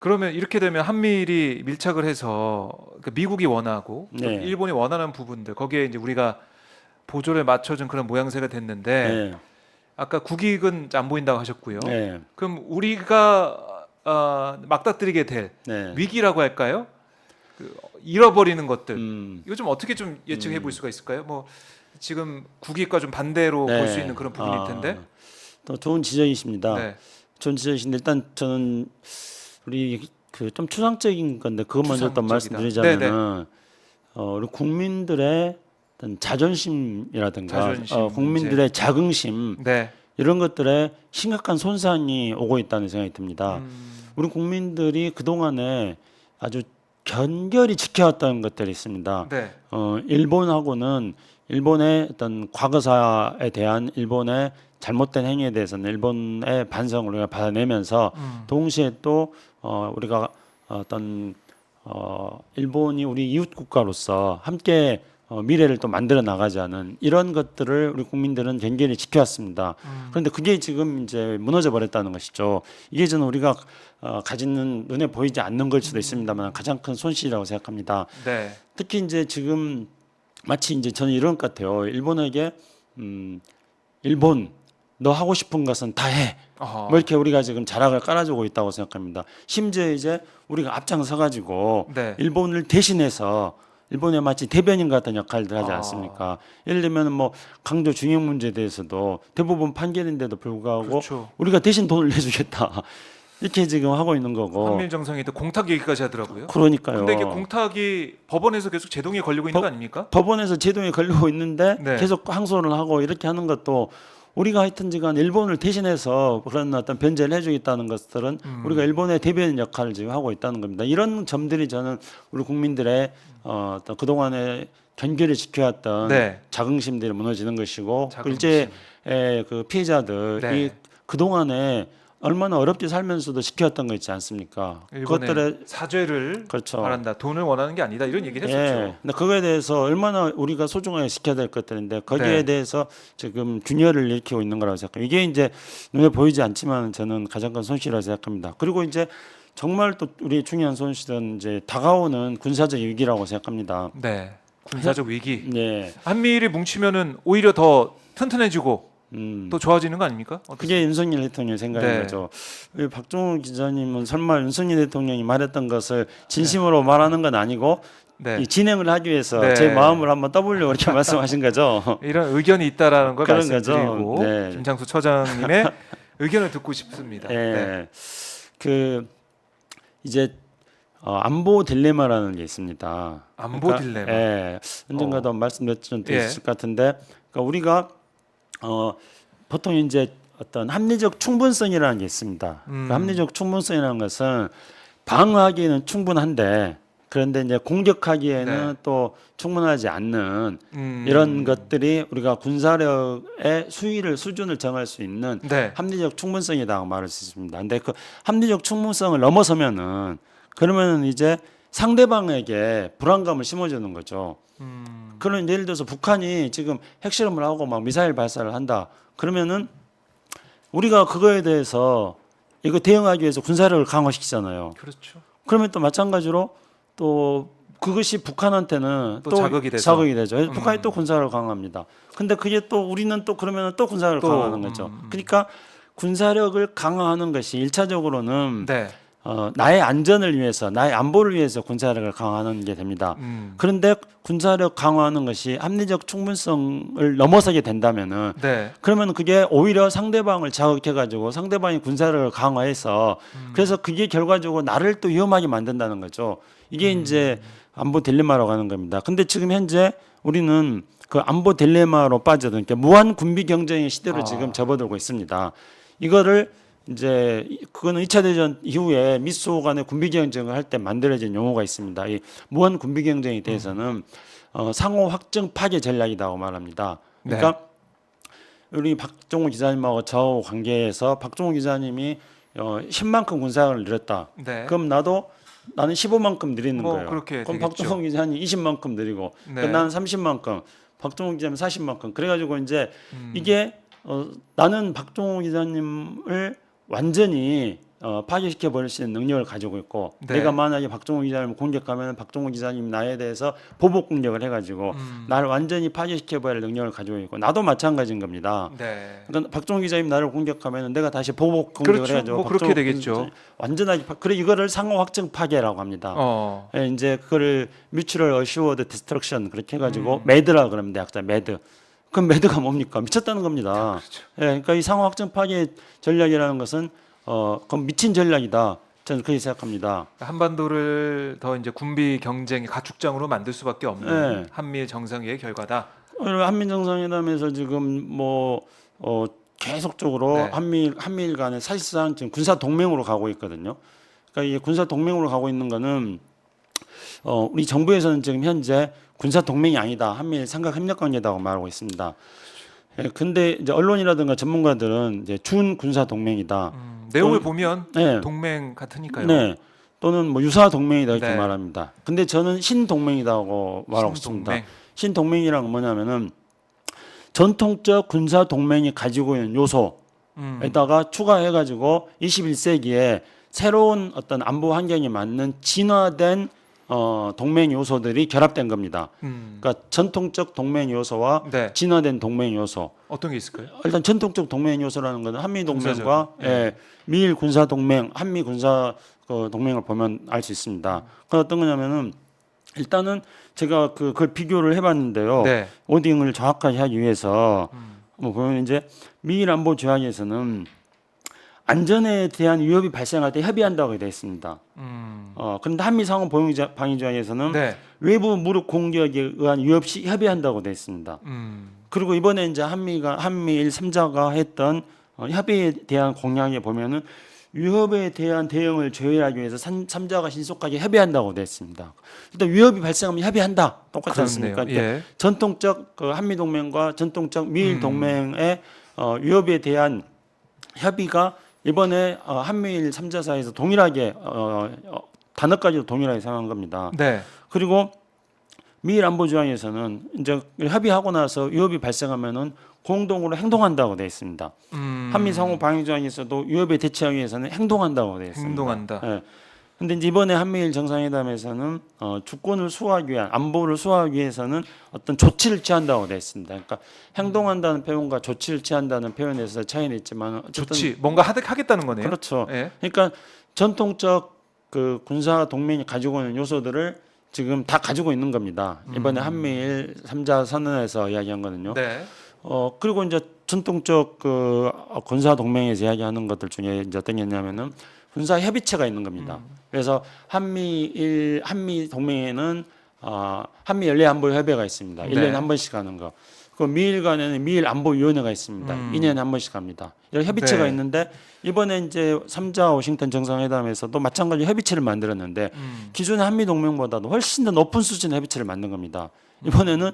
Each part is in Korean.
그러면 이렇게 되면 한미일이 밀착을 해서 그 미국이 원하고 또 네, 일본이 원하는 부분들 거기에 이제 우리가 보조를 맞춰준 그런 모양새가 됐는데 네, 아까 국익은 안 보인다고 하셨고요. 네, 그럼 우리가 맞닥뜨리게 될 네. 위기라고 할까요? 그 잃어버리는 것들 음, 이거 좀 어떻게 좀 예측해 볼 수가 있을까요? 뭐 지금 국익과 좀 반대로 볼 수 네. 있는 그런 부분일 텐데. 또 좋은 지적이십니다. 네. 좋은 지적이신데 일단 저는 우리 그 좀 추상적인 건데 그것 먼저 또 추상적이다. 네네. 말씀드리자면은 우리 국민들의 어떤 자존심이라든가 자존심 문제. 국민들의 자긍심 네. 이런 것들에 심각한 손상이 오고 있다는 생각이 듭니다. 음, 우리 국민들이 그동안에 아주 견결히 지켜왔던 것들이 있습니다. 네. 일본하고는 일본의 어떤 과거사에 대한 일본의 잘못된 행위에 대해서는 일본의 반성을 우리가 받아내면서 동시에 또 우리가 어떤 일본이 우리 이웃 국가로서 함께 미래를 또 만들어 나가자는 이런 것들을 우리 국민들은 견결히 지켜왔습니다. 그런데 그게 지금 이제 무너져 버렸다는 것이죠. 이게 저는 우리가 가지는 눈에 보이지 않는 걸 수도 있습니다만 가장 큰 손실이라고 생각합니다. 네. 특히 이제 지금 마치 이제 저는 이런 것 같아요. 일본에게 일본 너 하고 싶은 것은 다 해. 어허. 뭐 이렇게 우리가 지금 자락을 깔아주고 있다고 생각합니다. 심지어 이제 우리가 앞장서 가지고 네. 일본을 대신해서 일본의 마치 대변인 같은 역할을 하지 않습니까? 예를 들면 뭐 강도 중형 문제에 대해서도 대부분 판결인데도 불구하고 그렇죠. 우리가 대신 돈을 내주겠다 이렇게 지금 하고 있는 거고. 한미일 정상회담 공탁 얘기까지 하더라고요. 그러니까요. 근데 이게 공탁이 법원에서 계속 제동에 걸리고 있는 거 아닙니까? 법원에서 제동에 걸리고 있는데 네. 계속 항소를 하고 이렇게 하는 것도 우리가 하여튼지간 일본을 대신해서 그런 어떤 변제를 해주겠다는 것들은 우리가 일본의 대변인 역할을 지금 하고 있다는 겁니다. 이런 점들이 저는 우리 국민들의 어떤 그동안에 견결히 지켜왔던 네. 자긍심들이 무너지는 것이고 자긍심. 일제의 그 피해자들이 네. 그동안에 얼마나 어렵게 살면서도 지켜왔던 거 있지 않습니까? 일본의 그것들의 사죄를 그렇죠. 바란다. 돈을 원하는 게 아니다. 이런 얘기를 예. 했었죠. 근데 그거에 대해서 얼마나 우리가 소중하게 지켜야 될 것들인데 거기에 네. 대해서 지금 균열을 일으키고 있는 거라고 생각해요. 이게 이제 눈에 보이지 않지만 저는 가장 큰 손실이라고 생각합니다. 그리고 이제 정말 또 우리 중요한 손실은 이제 다가오는 군사적 위기라고 생각합니다. 네. 군사적 위기. 네. 한미일이 뭉치면은 오히려 더 튼튼해지고 또 좋아지는 거 아닙니까? 그게 윤석열 대통령 생각인 네. 거죠. 왜 박종훈 기자님은 설마 윤석열 대통령이 말했던 것을 진심으로 말하는 건 아니고 네. 이 진행을 하기 위해서 네. 제 마음을 한번 떠보려고 이렇게 말씀하신 거죠. 이런 의견이 있다라는 걸 그런 말씀드리고 거죠. 네. 김장수 처장님의 의견을 듣고 싶습니다. 예. 네. 그 이제 안보 딜레마라는 게 있습니다. 안보 딜레마. 예. 언젠가도 말씀드렸던 적 예. 있을 것 같은데, 그러니까 우리가 보통 이제 어떤 합리적 충분성이라는 게 있습니다. 그 합리적 충분성이라는 것은 방어하기에는 충분한데 그런데 이제 공격하기에는 네. 또 충분하지 않는 이런 것들이 우리가 군사력의 수준을 정할 수 있는 네. 합리적 충분성이라고 말할 수 있습니다. 근데 그 합리적 충분성을 넘어서면은 그러면 이제 상대방에게 불안감을 심어주는 거죠. 그런 예를 들어서 북한이 지금 핵실험을 하고 막 미사일 발사를 한다. 그러면은 우리가 그거에 대해서 이거 대응하기 위해서 군사력을 강화시키잖아요. 그렇죠. 그러면 또 마찬가지로 또 그것이 북한한테는 또 자극이 돼서. 되죠. 북한이 또 군사력을 강화합니다. 근데 그게 또 우리는 또 그러면 또 군사력을 또, 강화하는 거죠. 그러니까 군사력을 강화하는 것이 일차적으로는 네. 나의 안전을 위해서, 나의 안보를 위해서 군사력을 강화하는 게 됩니다. 그런데 군사력 강화하는 것이 합리적 충분성을 넘어서게 된다면은, 네. 그러면 그게 오히려 상대방을 자극해가지고 상대방이 군사력을 강화해서, 그래서 그게 결과적으로 나를 또 위험하게 만든다는 거죠. 이게 이제 안보 딜레마라고 하는 겁니다. 근데 지금 현재 우리는 그 안보 딜레마로 빠져든 무한 군비 경쟁의 시대로 지금 접어들고 있습니다. 이거를 이제 그거는 2차 대전 이후에 미소 간의 군비 경쟁을 할 때 만들어진 용어가 있습니다. 이 무한 군비 경쟁에 대해서는 상호 확정 파괴 전략이라고 말합니다. 그러니까 우리 박종훈 기자님하고 저 관계에서 박종훈 기자님이 10만큼 군사력을 늘렸다. 네. 그럼 나는 15만큼 늘리는 뭐 거예요. 그렇게 그럼 되겠죠. 박종훈 기자님 20만큼 늘리고 네. 그럼 나는 30만큼, 박종훈 기자님 40만큼. 그래가지고 이제 이게 나는 박종훈 기자님을 완전히 파괴시켜 버릴 수 있는 능력을 가지고 있고 네. 내가 만약에 박종호 기자님을 공격하면 박종호 기자님 나에 대해서 보복 공격을 해가지고 나를 완전히 파괴시켜 버릴 능력을 가지고 있고 나도 마찬가지인 겁니다. 네. 그러니까 박종호 기자님 나를 공격하면 내가 다시 보복 공격을 그렇죠. 해가지고 뭐 그렇게 되겠죠. 완전하게 그래 이거를 상호 확증 파괴라고 합니다. 예, 이제 그거를 Mutual Assured Destruction 그렇게 해가지고 매드라 그럽니다. 약자 매드. 그럼 매드가 뭡니까? 미쳤다는 겁니다. 그렇죠. 예, 그러니까 이 상호 확증 파괴 전략이라는 것은 그럼 미친 전략이다. 저는 그렇게 생각합니다. 한반도를 더 이제 군비 경쟁의 가축장으로 만들 수밖에 없는 네. 한미일 정상회의 결과다. 한미 정상회담에서 지금 계속적으로 네. 한미일 간에 사실상 지금 군사 동맹으로 가고 있거든요. 그러니까 이게 군사 동맹으로 가고 있는 거는 우리 정부에서는 지금 현재 군사 동맹이 아니다. 한미일 삼각 협력 관계다고 말하고 있습니다. 예, 근데 이제 언론이라든가 전문가들은 이제 준 군사 동맹이다. 내용을 보면 네. 동맹 같으니까요. 네. 또는 뭐 유사 동맹이다 이렇게 네. 말합니다. 근데 저는 신동맹이라고 말하고 있습니다. 신동맹. 신동맹이란 건 뭐냐면은 전통적 군사 동맹이 가지고 있는 요소에다가 추가해가지고 21세기에 새로운 어떤 안보 환경에 맞는 진화된 동맹 요소들이 결합된 겁니다. 그러니까 전통적 동맹 요소와 네. 진화된 동맹 요소. 어떤 게 있을까요? 일단 전통적 동맹 요소라는 것은 한미 동맹과 군사적. 네. 미일 군사 동맹, 한미 군사 동맹을 보면 알 수 있습니다. 그 어떤 거냐면은 일단은 제가 그걸 비교를 해봤는데요. 네. 워딩을 정확하게 하기 위해서 뭐 보면 이제 미일 안보 조약에서는 안전에 대한 위협이 발생할 때 협의한다고 되어 있습니다. 그런데 한미 상호 방위 조약에서는 네. 외부 무력 공격에 의한 위협 시 협의한다고 되어 있습니다. 그리고 이번에 이제 한미일 3자가 했던 협의에 대한 공약에 보면은 위협에 대한 대응을 조율하기 위해서 3자가 신속하게 협의한다고 되어 있습니다. 일단 위협이 발생하면 협의한다. 똑같지 그렇네요. 않습니까? 그러니까 예. 전통적 그 한미 동맹과 전통적 미일 동맹의 위협에 대한 협의가 이번에 한미일 3자 사이에서 동일하게 단어까지도 동일하게 상한 겁니다. 네. 그리고 미일 안보 조약에서는 이제 협의하고 나서 위협이 발생하면은 공동으로 행동한다고 되어 있습니다. 한미 상호 방위 조약에서도 위협에 대처하기 위해서는 행동한다고 되어 있습니다. 행동한다. 예. 근데 이제 이번에 한미일 정상회담에서는 주권을 수호하기 위한 안보를 수호하기 위해서는 어떤 조치를 취한다고 되어 있습니다. 그러니까 행동한다는 표현과 조치를 취한다는 표현에서 차이는 있지만 어쨌든 좋지. 뭔가 하겠다는 거네요. 그렇죠. 예. 그러니까 전통적 그 군사 동맹이 가지고 있는 요소들을 지금 다 가지고 있는 겁니다. 이번에 한미일 3자 선언에서 이야기한 거는요. 네. 그리고 이제 전통적 그 군사 동맹에서 이야기하는 것들 중에 이제 어떤 게 있냐면은 군사 협의체가 있는 겁니다. 그래서 한미 동맹에는 한미 연례 안보 협의회가 있습니다. 네. 1년에 한 번씩 하는 거. 그 미일 간에는 미일 안보 위원회가 있습니다. 2년에 한 번씩 합니다. 이런 협의체가 네. 있는데 이번에 이제 3자 워싱턴 정상회담에서도 마찬가지로 협의체를 만들었는데 기존의 한미 동맹보다도 훨씬 더 높은 수준의 협의체를 만든 겁니다. 이번에는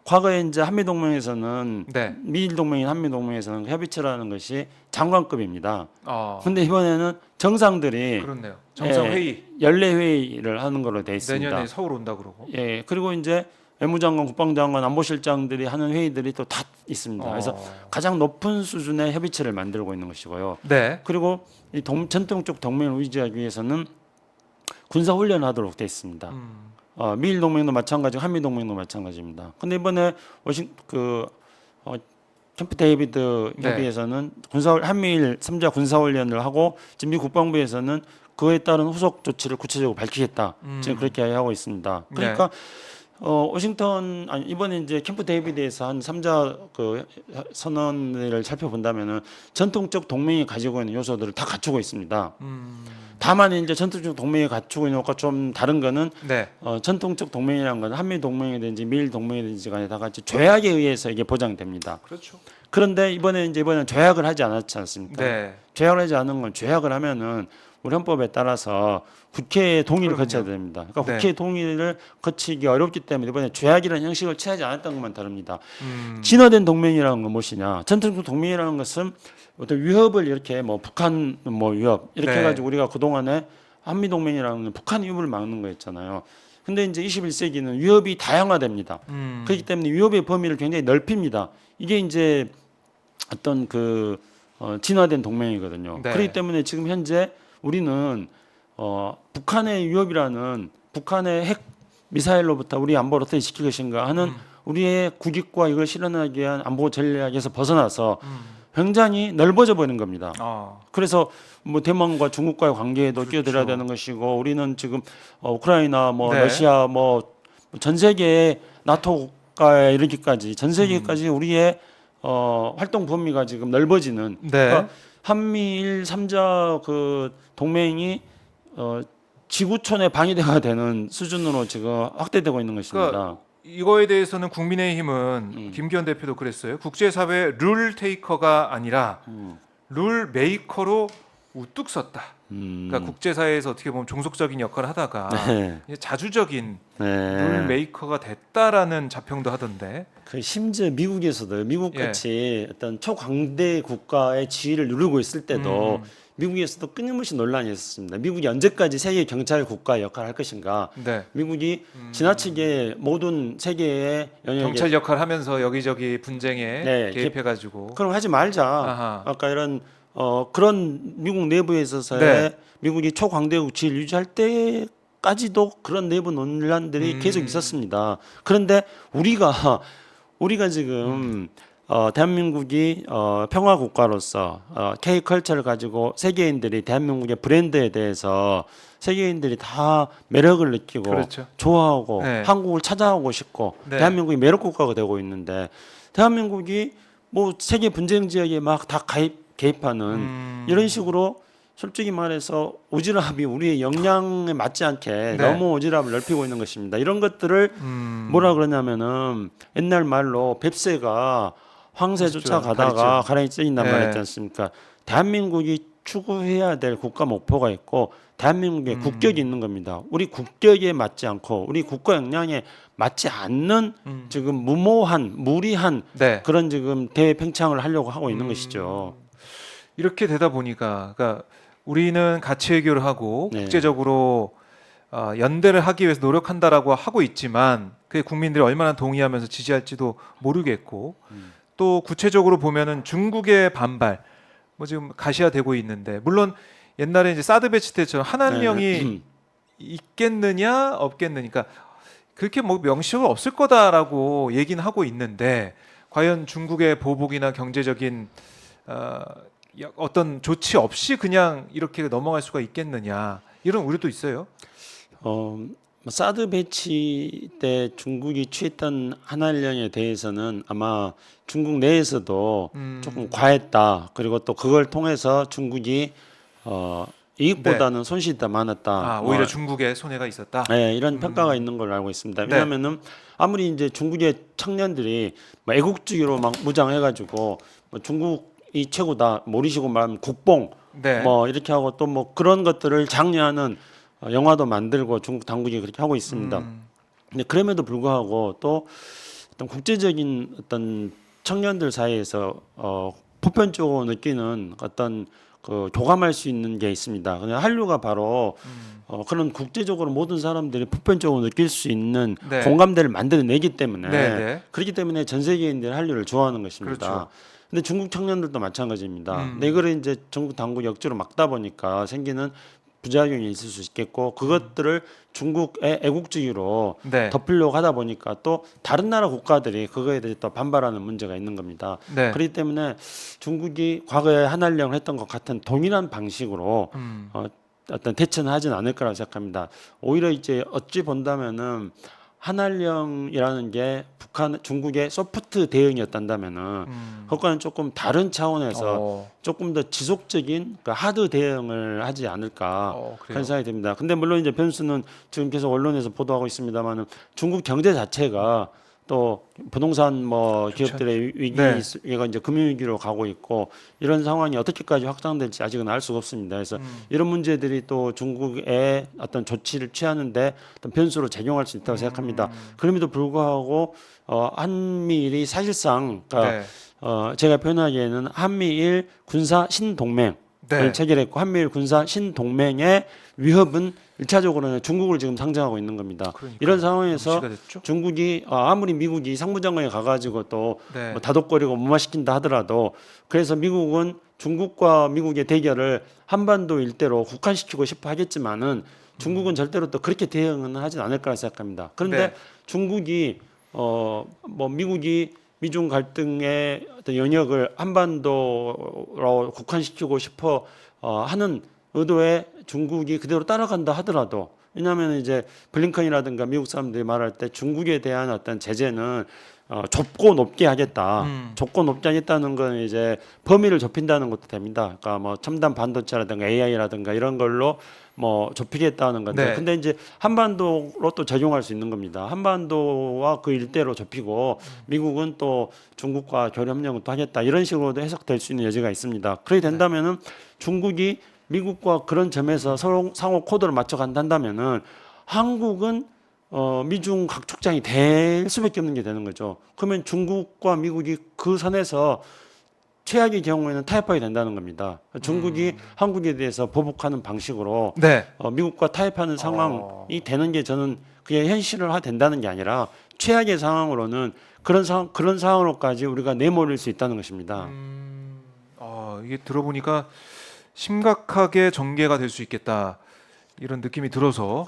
과거에 이제 한미 동맹에서는 네. 미일 동맹인 한미 동맹에서는 협의체라는 것이 장관급입니다. 아, 근데 이번에는 정상들이 그렇네요. 정상 회의 연례 회의를 하는 걸로 돼 있습니다. 내년에 서울 온다 그러고. 예, 그리고 이제 외무장관, 국방장관, 안보실장들이 하는 회의들이 또 다 있습니다. 그래서 가장 높은 수준의 협의체를 만들고 있는 것이고요. 네. 그리고 이 전통적 동맹을 유지하기 위해서는 군사 훈련하도록 돼 있습니다. 미일 동맹도 마찬가지고 한미 동맹도 마찬가지입니다. 근데 이번에 캠프 데이비드 네. 협의에서는 한미일 3자 군사 훈련을 하고 지금 미 국방부에서는 그에 따른 후속 조치를 구체적으로 밝히겠다. 지금 그렇게 하고 있습니다. 그러니까 이번에 이제 캠프 데이비드에서 한 3자 그 선언을 살펴본다면은 전통적 동맹이 가지고 있는 요소들을 다 갖추고 있습니다. 다만 이제 전통적 동맹이 갖추고 있는 것과 좀 다른 거는 네. 전통적 동맹이라는 건 한미 동맹이든지 미일 동맹이든지 간에 다 같이 조약에 의해서 이게 보장됩니다. 그렇죠. 그런데 이번에는 조약을 하지 않았지 않습니까? 네. 조약을 하지 않은 건 조약을 하면은 우리 헌법에 따라서 국회의 동의를 그럼요. 거쳐야 됩니다. 그러니까 네. 국회 동의를 거치기 어렵기 때문에 이번에 조약이라는 형식을 취하지 않았던 것만 다릅니다. 진화된 동맹이라는 건 무엇이냐? 전통적 동맹이라는 것은 어떤 위협을 이렇게 뭐 북한 뭐 위협 이렇게 네. 해가지고 우리가 그 동안에 한미 동맹이라는 건 북한 위협을 막는 거였잖아요. 근데 이제 21세기는 위협이 다양화됩니다. 그렇기 때문에 위협의 범위를 굉장히 넓힙니다. 이게 이제 어떤 진화된 동맹이거든요. 네. 그렇기 때문에 지금 현재 우리는 북한의 위협이라는 북한의 핵 미사일로부터 우리 안보를 어떻게 지킬 것인가 하는 우리의 국익과 이걸 실현하기 위한 안보 전략에서 벗어나서 굉장히 넓어져 버리는 겁니다. 그래서 뭐 대만과 중국과의 관계에도 끼어들어야 되는 것이고 우리는 지금 우크라이나 뭐 네. 러시아 뭐 전 세계의 나토 국가에 이르기까지 전 세계까지 우리의 활동 범위가 지금 넓어지는 네. 그러니까 한미일 3자 그 동맹이 지구촌의 방위대가 되는 수준으로 지금 확대되고 있는 것입니다. 그러니까 이거에 대해서는 국민의힘은 김기현 대표도 그랬어요. 국제사회 룰 테이커가 아니라 룰 메이커로 우뚝 섰다. 그러니까 국제사회에서 어떻게 보면 종속적인 역할을 하다가 네. 이제 자주적인 네. 룰 메이커가 됐다라는 자평도 하던데. 그 심지어 미국에서도 미국 같이 어떤 초강대 국가의 지위를 누리고 있을 때도 미국에서도 끊임없이 논란이 있었습니다. 미국이 언제까지 세계 경찰 국가 역할을 할 것인가? 네. 미국이 지나치게 모든 세계의 영역에 경찰 역할 하면서 여기저기 분쟁에 네, 개입해가지고. 그럼 하지 말자. 아하. 아까 이런 그런 미국 내부에 있어서의 네. 미국이 초강대국 지위를 유지할 때까지도 그런 내부 논란들이 계속 있었습니다. 그런데 우리가 지금 대한민국이 평화 국가로서 K-컬처를 가지고 세계인들이 대한민국의 브랜드에 대해서 세계인들이 다 매력을 느끼고 그렇죠. 좋아하고 네. 한국을 찾아오고 싶고 네. 대한민국이 매력 국가가 되고 있는데 대한민국이 뭐 세계 분쟁 지역에 막 다 개입하는 이런 식으로 솔직히 말해서 오지랖이 우리의 역량에 맞지 않게 네. 너무 오지랖을 넓히고 있는 것입니다. 이런 것들을 뭐라 그러냐면은 옛날 말로 뱁새가 황새 그렇죠. 쫓아가다가 가리죠. 가랑이 찢긴단 네. 말 있지 않습니까? 대한민국이 추구해야 될 국가 목표가 있고 대한민국의 국격이 있는 겁니다. 우리 국격에 맞지 않고 우리 국가 역량에 맞지 않는 지금 무리한 네. 그런 지금 대외 팽창을 하려고 하고 있는 것이죠. 이렇게 되다 보니까 그러니까 우리는 가치 외교를 하고 네. 국제적으로 연대를 하기 위해서 노력한다라고 하고 있지만 그게 국민들이 얼마나 동의하면서 지지할지도 모르겠고 또 구체적으로 보면은 중국의 반발 뭐 지금 가시화되고 있는데 물론 옛날에 이제 사드 배치 때처럼 한한령이 있겠느냐 없겠느냐 그러니까 그렇게 뭐 명시적으로 없을 거다라고 얘기는 하고 있는데 과연 중국의 보복이나 경제적인 어떤 조치 없이 그냥 이렇게 넘어갈 수가 있겠느냐 이런 우려도 있어요. 사드 배치 때 중국이 취했던 한한령에 대해서는 아마 중국 내에서도 조금 과했다. 그리고 또 그걸 통해서 중국이 이익보다는 손실이 더 많았다. 오히려 중국에 손해가 있었다. 네, 이런 평가가 있는 걸로 알고 있습니다. 네. 왜냐하면은 아무리 이제 중국의 청년들이 막 애국주의로 막 무장해가지고 뭐 중국이 최고다, 모르시고 말하면 국뽕, 네. 뭐 이렇게 하고 또 뭐 그런 것들을 장려하는 영화도 만들고 중국 당국이 그렇게 하고 있습니다. 근데 그럼에도 불구하고 또 어떤 국제적인 어떤 청년들 사이에서 보편적으로 느끼는 어떤 그 교감할 수 있는 게 있습니다. 그냥 한류가 바로 그런 국제적으로 모든 사람들이 보편적으로 느낄 수 있는 네. 공감대를 만들어내기 때문에 네, 네. 그렇기 때문에 전 세계인들이 한류를 좋아하는 것입니다. 그렇죠. 근데 중국 청년들도 마찬가지입니다. 근데 이거를 이제 정부 당국이 억지로 막다 보니까 생기는 부작용이 있을 수 있겠고 그것들을 중국의 애국주의로 네. 덮으려고 하다 보니까 또 다른 나라 국가들이 그거에 대해 또 반발하는 문제가 있는 겁니다. 네. 그렇기 때문에 중국이 과거에 한한령을 했던 것 같은 동일한 방식으로 어떤 대처는 하지는 않을 거라고 생각합니다. 오히려 이제 어찌 본다면은 한한령이라는 게 중국의 소프트 대응이었단다면은 그것과는 조금 다른 차원에서 조금 더 지속적인 그 하드 대응을 하지 않을까 그런 생각이 듭니다. 근데 물론 이제 변수는 지금 계속 언론에서 보도하고 있습니다만은 중국 경제 자체가 또 부동산 뭐 그렇죠. 기업들의 위기가 이제 금융위기로 가고 있고 이런 상황이 어떻게까지 확장될지 아직은 알 수가 없습니다. 그래서 이런 문제들이 또 중국의 어떤 조치를 취하는데 어떤 변수로 작용할 수 있다고 생각합니다. 그럼에도 불구하고 한미일이 사실상 그러니까 제가 표현하기에는 한미일 군사 신동맹을 체결했고 한미일 군사 신동맹의 위협은 1차적으로는 중국을 지금 상정하고 있는 겁니다. 그러니까 이런 상황에서 무시가 됐죠? 중국이 아무리 미국이 상무장관에 가가지고 또 네. 뭐 다독거리고 무마시킨다 하더라도 그래서 미국은 중국과 미국의 대결을 한반도 일대로 국한시키고 싶어 하겠지만은 중국은 절대로 또 그렇게 대응은 하진 않을 거라 생각합니다. 그런데 네. 중국이 뭐 미국이 미중 갈등의 어떤 영역을 한반도로 국한시키고 싶어 하는 의도에 중국이 그대로 따라간다 하더라도 왜냐하면 이제 블링컨이라든가 미국 사람들이 말할 때 중국에 대한 어떤 제재는 좁고 높게 하겠다. 좁고 높게 하겠다는 건 이제 범위를 좁힌다는 것도 됩니다. 그러니까 뭐 첨단 반도체라든가 AI라든가 이런 걸로 뭐 좁히겠다는 건데, 네. 근데 이제 한반도로 또 적용할 수 있는 겁니다. 한반도와 그 일대로 좁히고 미국은 또 중국과 교류협력을 또 하겠다 이런 식으로도 해석될 수 있는 여지가 있습니다. 그렇게 된다면은 중국이 미국과 그런 점에서 서로 상호 코드를 맞춰 간다면은 한국은 미중 각축장이 될 수밖에 없는 게 되는 거죠. 그러면 중국과 미국이 그 선에서 최악의 경우에는 타협하게 된다는 겁니다. 중국이 한국에 대해서 보복하는 방식으로 네. 미국과 타협하는 상황이 되는 게 저는 그게 현실화 된다는 게 아니라 최악의 상황으로는 그런 상황으로까지 우리가 내몰릴 수 있다는 것입니다. 이게 들어보니까 심각하게 전개가 될 수 있겠다 이런 느낌이 들어서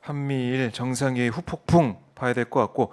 한미일 정상회의 후폭풍 봐야 될 것 같고